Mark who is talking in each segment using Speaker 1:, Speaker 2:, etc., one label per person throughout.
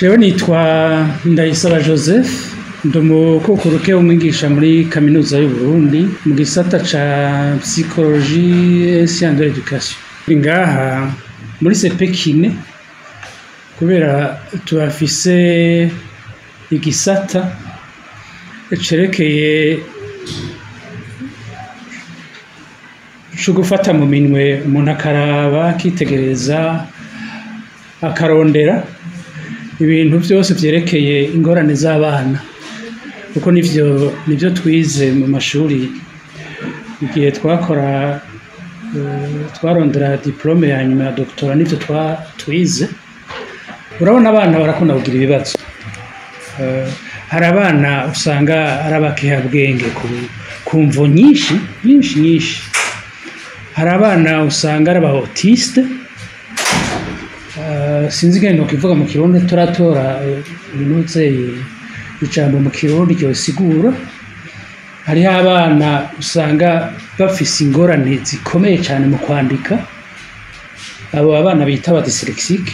Speaker 1: Jewe nitwa Ndayisaba Joseph ndumukukuruke umwigisha muri kaminuza y'u Burundi mu gisata ca psychologie et sciences de l'éducation. Ngaha muri sepekine kubera turafise igisata cerekeye co gufata mu minwe umuntu akaraba akitegereza akarondera ibintu byose vyerekeye ingorane z'abana kuko nivyo twize mu mashuri igihe twakora twarondera diplome ya nyuma ya doctora nivyo twize. Urabona abana barakunda kugira ibibazo, hari abana usanga ari abakehabwenge ku mvo nyinshi, hari abana usanga ari autiste, sinzi ngene nokivuga mu Kirundi turatora ibintu ijambo mu Kirundi ryo sigura. Hariho abana usanga bafise ingorane zikomeye cyane mu kwandika, abo abana bita ba dyslexique,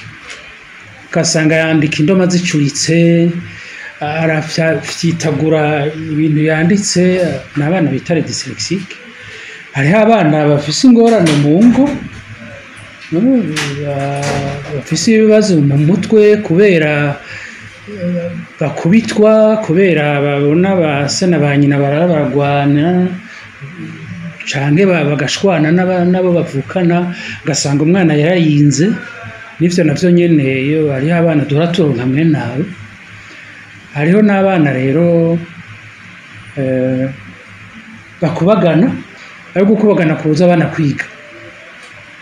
Speaker 1: ugasanga yandika indoma zicuritse, arafyitagura ibintu yanditse, n'abana bita dyslexique. Hariho abana bafise ingorane mu ngo, bafise ibibazo mu mutwe kubera bakubitwa, kubera babona base na ba nyina baragwana canke bagashwana nabo bavukana, ugasanga umwana yarayinze. Nivyo navyo nyene iyo hariho abana duhora turonka mwe nawe. Hariho n'abana rero bakubagana, ariko gukubagana kubuza abana kwiga,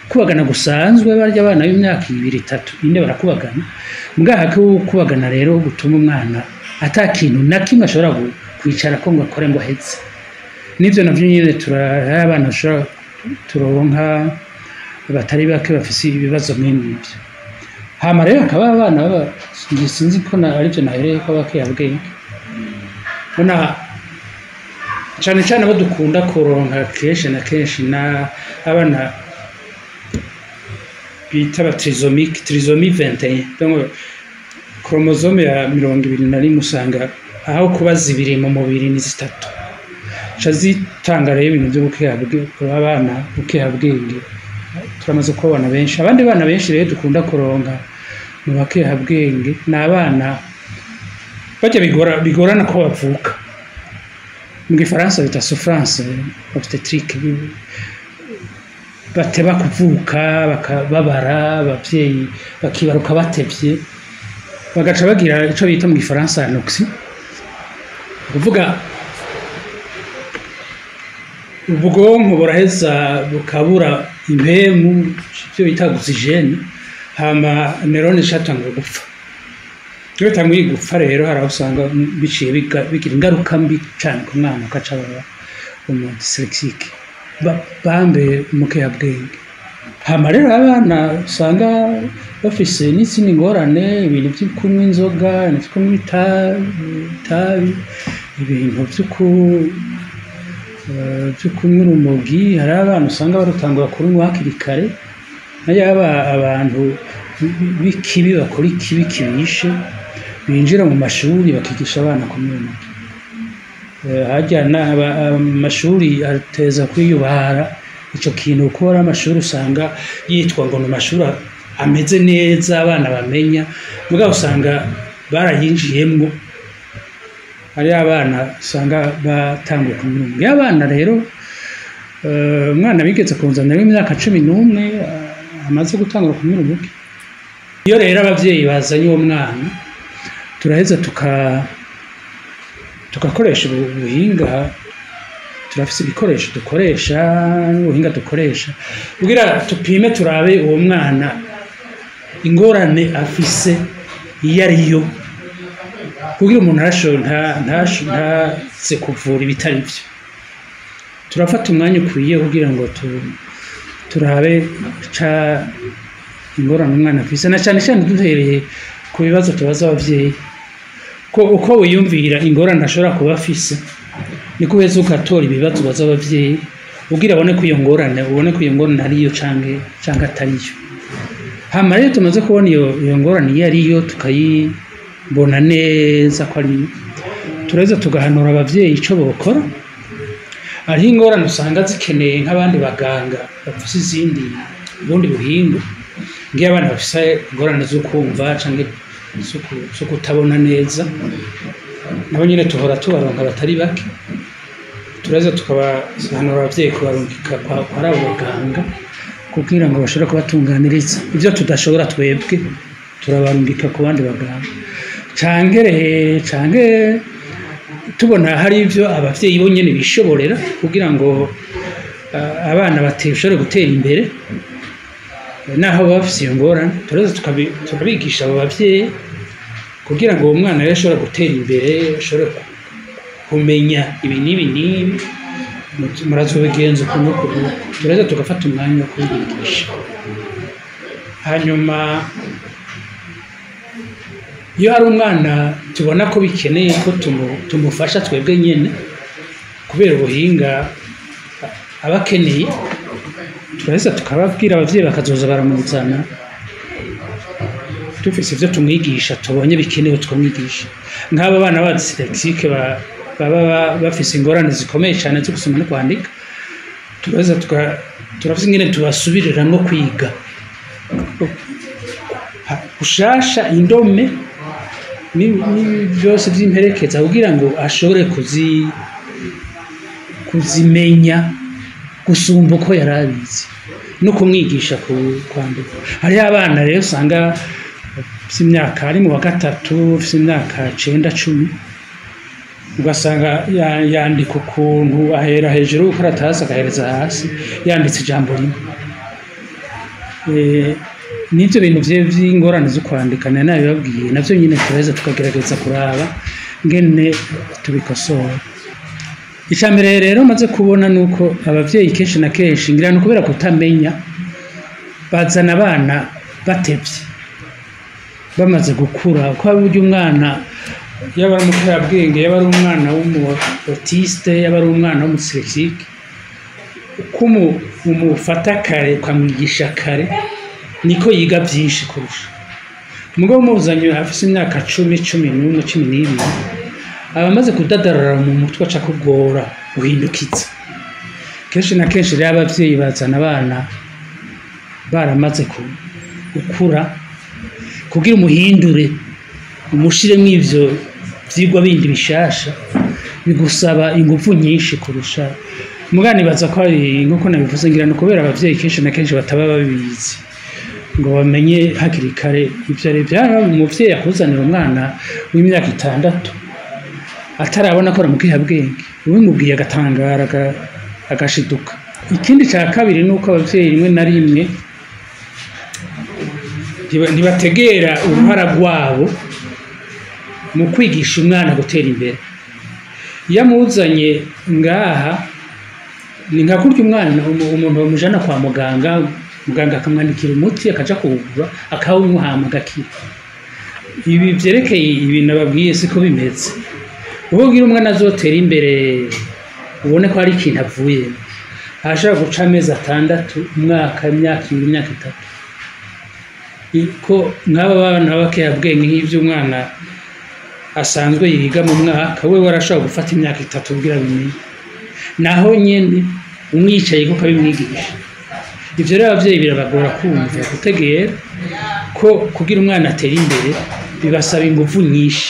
Speaker 1: kubagana gusanzwe barya abana b'imyaka 2, 3, 4 barakubagana. Mugaha ko kubagana rero gutuma umwana atakintu na kimwe ashobora kwicara ko ngo akore ngo ahetse. Nivyo navyo nyene abana ashobora turonka batari bake bafise ibibazo nk'ibyo. Hama rero akaba abana sinzi ko arivyo nahereye ko bakehabwenge. Bona cyane cyane abo dukunda kuronka kenshi na kenshi na abana bita ba trisomie 21, donc chromosome ya 21 usanga aho kuba zibiri mu mubiri ni 3 cazitanga rero ibintu byo bukehabwenge abana bukehabwenge. Turamaze kubona benshi, abandi bana benshi rero dukunda kuronka mu bakehabwenge n'abana bajya bigorana ko bavuka. Mu Gifaransa bita souffrance obstétrique, bateba kuvuka bakababara, abavyeyi bakibaruka batevye, bagaca bagira ico bita mu Gifaransa anoxie, kuvuga ubwonko buraheza bukabura impemu, ivyo bita oxygene, hama neurone shatanga gupfa. Iyo tanguye gupfa rero harahusanga biciye bigira ingaruka mbi cyane ku mwana ukaca baba dyslexique bambe mukehabwenge. Hama rero abana usanga bafise n'izindi ngorane, ibintu byo kunywa inzoga, ibintu byo itabi, ibintu byo kunywa urumogi. Hari abana usanga barutangura kurunywa hakiri kare, n'ayaba abantu b'ikibi bakora ikibi kibishe binjira mu mashuri bakigisha abana kunywa urumogi. Hajya amashuri ateza kwiyubara ico kintu, kuko ari amashuri usanga yitwa ngo n'amashuri ameze neza abana bamenya, mugabo usanga barayinjiyemwo. Hari abana usanga batanguye kunywa urumogi. Abana rero umwana bigeze kunzanira w'imyaka 11 amaze gutangura kunywa urumogi. Iyo rero abavyeyi bazanye uwo mwana turaheza tugakoresha ubuhinga, turafise ibikoresho dukoresha n'ubuhinga dukoresha kugira tupime turabe uwo mwana ingorane afise iyo ariyo, kugira umuntu ntaze kuvura ibitari byo. Turafata umwanya ukwiye kugira ngo turabe ingorane umwana afise, na cyane cyane duhereye ku bibazo tubaza abavyeyi, ko uko wiyumvira ingorane ashobora kuba afise niko uheza ugatora ibibazo ubaza abavyeyi kugira ubone ko iyo ngorane ariyo canke atariyo. Hama rero tumaze kubona iyo ngorane iyo ariyo mbona neza ko ari tureza tugahanura abavyeyi ico bokora ari ingorane usanga zikeneye nk'abandi baganga bafise izindi ubundi buhinga ngiye abana bafise ingorane zo kumva canke zo kutabona neza nabo nyene tuhora tubaronka batari bake tureza tukabahanura abavyeyi kubarungika kwa abo baganga kugira ngo bashobore kubatunganiriza ivyo tudashobora twebwe turabarungika ku bandi baganga canke tubona hari ivyo abavyeyi bonyene bishoborera kugira ngo abana bateshore gutera imbere naho bafise iyo ngorane tureza tukabigisha abo bavyeyi kugira ngo umwana rero ashobore gutera imbere ashobore kumenya ibi n'ibi murazobigenza ukuntu tureza tugafata umwanya wo kubigisha hanyuma iyo hari umwana tubona ko bikeneye ko tumufasha twebwe nyene kubera ubuhinga abakeneye turaheza tukababwira abavyeyi bakazoza baramuzana dufise ivyo tumwigisha tubonye bikenewe twamwigisha nk'abo bana ba dyslexique baba bafise ingorane zikomeye cyane zo gusoma no kwandika turaheza turafise ingene tubasubiriramwo kwiga gushasha indome ni byose vy'imperekeza kugira ngo ashobore kuzimenya gusumba uko yarabizi no kumwigisha kwandika hariho abana rero usanga ufise imyaka ari mu wa gatatu ufise imyaka 9-10 ugasanga yandika ukuntu ahera hejuru ukaratasi agahereza hasi yanditse ijambo rimwe n'ibyo bintu vy'ingorane zo kwandikana nabibabwiye navyo nyine turaheza tukagerageza kuraba ngene tubikosora icambere rero maze kubona nuko abavyeyi kenshi na kenshi ngira no kubera kutamenya bazana abana batevye bamaze gukura ko buryo umwana yaba ari umukarabwenge yaba ari umwana w'umu-autiste yaba ari umwana w'umu-dyslexique uko umufata kare ukamwigisha kare niko yiga byinshi kurusha umugabo muzanye afise imyaka 10, 11, 12 abamaze kudadarara mu mutwe aca kugora guhindukiza kenshi na kenshi rero abavyeyi bazana abana baramaze gukura kugira umuhindure umushiremo ivyo vyigwa bindi bishasha bigusaba ingufu nyinshi kurusha muganibaza ko ari nkuko nabivuze ngira no kubera abavyeyi kenshi na kenshi bataba babizi ngo bamenye hakiri kare ivyo ari byara umuvyeyi akuzanira umwana w'imyaka 6 atarabona ko aramukiha bwenge ubimubwiye agatangara agashiduka ikindi cya kabiri nuko abavyeyi rimwe na rimwe ntibategera uruhara rwabo mu kwigisha umwana gutera imbere iyo amuzanye ngaha ni nka kurya umwana umuntu bamujana kwa muganga akamwandikira umuti akaja kuwugura akawunywa hama agakira ibi vyerekeye ibintu ababwiye siko bimeze ubwira umwana azotera imbere ubone ko ari ikintu avuye ashaka guca amezi 6 umwaka imyaka 2 imyaka 3 iko nk'aba bana bakeya bwenge nk'ivyo umwana asanzwe yiga mu mwaka we warashaka gufata imyaka 3 kugira bimenye naho nyene umwicaye ko kabimwigisha ivyo rero abavyeyi birabagora kumva gutegera ko kugira umwana atera imbere bibasaba ingufu nyinshi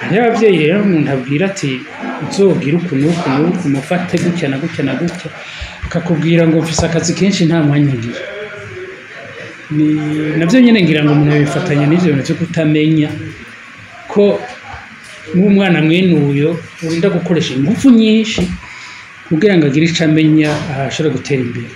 Speaker 1: hariho abavyeyi rero umuntu abwira ati uzogira ukuntu umufate gutya na gutya na gutya akakubwira ngo mfise akazi kenshi nta mwanya ngira navyo nyene ngira ngo umuntu bifatanya n'ivyo bintu vyo kutamenya ko n'umwana mwene uyo urinda gukoresha ingufu nyinshi kugira ngo agire icyo amenya ashobora gutera imbere